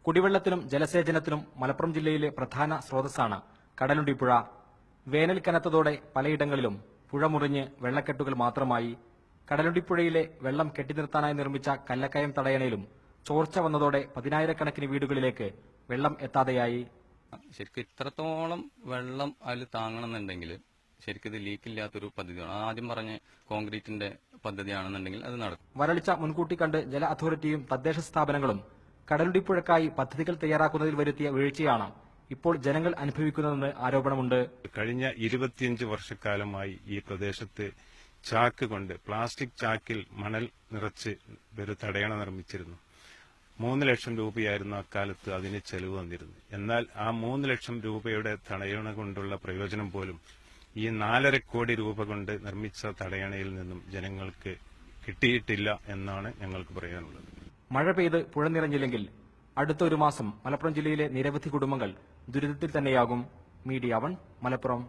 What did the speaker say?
കുടിവെള്ളത്തിനും ജലസേചനത്തിനും മലപ്പുറം ജില്ലയിലെ പ്രധാന സ്രോതസ്സാണ് കടലുണ്ടിപ്പുഴ. വേനൽ കനത്തതോടെ പലയിടങ്ങളിലും പുഴ മുറിഞ്ഞ് വെള്ളക്കെട്ടുകൾ മാത്രമായി. കടലുണ്ടിപ്പുഴയിലെ വെള്ളം കെട്ടിനിർത്താനായി നിർമ്മിച്ച കല്ലക്കയം തടയണയിലും ചോർച്ച വന്നതോടെ 10,000-കണക്കിന് വീടുകളിലേക്ക് വെള്ളം എത്താതെയായി. ശരിക്കും ഇത്രത്തോളം വെള്ളം അതിൽ താങ്ങണമെന്നുണ്ടെങ്കിൽ ശരിക്കും ഇത് ലീക്കില്ലാത്തൊരു പദ്ധതിയാണ്. ആദ്യം പറഞ്ഞ കോൺക്രീറ്റിന്റെ പദ്ധതിയാണെന്നുണ്ടെങ്കിൽ അത് നടക്കും. വരൾച്ച മുൻകൂട്ടി കണ്ട് ജല അതോറിറ്റിയും തദ്ദേശ സ്ഥാപനങ്ങളും കടലുണ്ടിപ്പുഴക്കായി പദ്ധതികൾ തയ്യാറാക്കുന്നതിൽ വരുത്തിയ വീഴ്ചയാണ് ഇപ്പോൾ ജനങ്ങൾ അനുഭവിക്കുന്നതെന്ന് ആരോപണമുണ്ട്. കഴിഞ്ഞ 25 വർഷക്കാലമായി ഈ പ്രദേശത്ത് ചാക്ക് കൊണ്ട് പ്ലാസ്റ്റിക് ചാക്കിൽ മണൽ നിറച്ച് ഒരു തടയണ നിർമ്മിച്ചിരുന്നു. 3 ലക്ഷം രൂപയായിരുന്നു അക്കാലത്ത് അതിന് ചെലവ് വന്നിരുന്നത്. എന്നാൽ ആ 3 ലക്ഷം രൂപയുടെ തടയണ കൊണ്ടുള്ള പ്രയോജനം പോലും ഈ 4.5 കോടി രൂപ കൊണ്ട് നിർമ്മിച്ച തടയണയിൽ നിന്നും ജനങ്ങൾക്ക് കിട്ടിയിട്ടില്ല എന്നാണ് ഞങ്ങൾക്ക് പറയാനുള്ളത്. മഴ പെയ്ത് പുഴ നിറഞ്ഞില്ലെങ്കിൽ അടുത്ത ഒരു മാസം മലപ്പുറം ജില്ലയിലെ നിരവധി കുടുംബങ്ങൾ ദുരിതത്തിൽ തന്നെയാകും. മീഡിയ 1 മലപ്പുറം.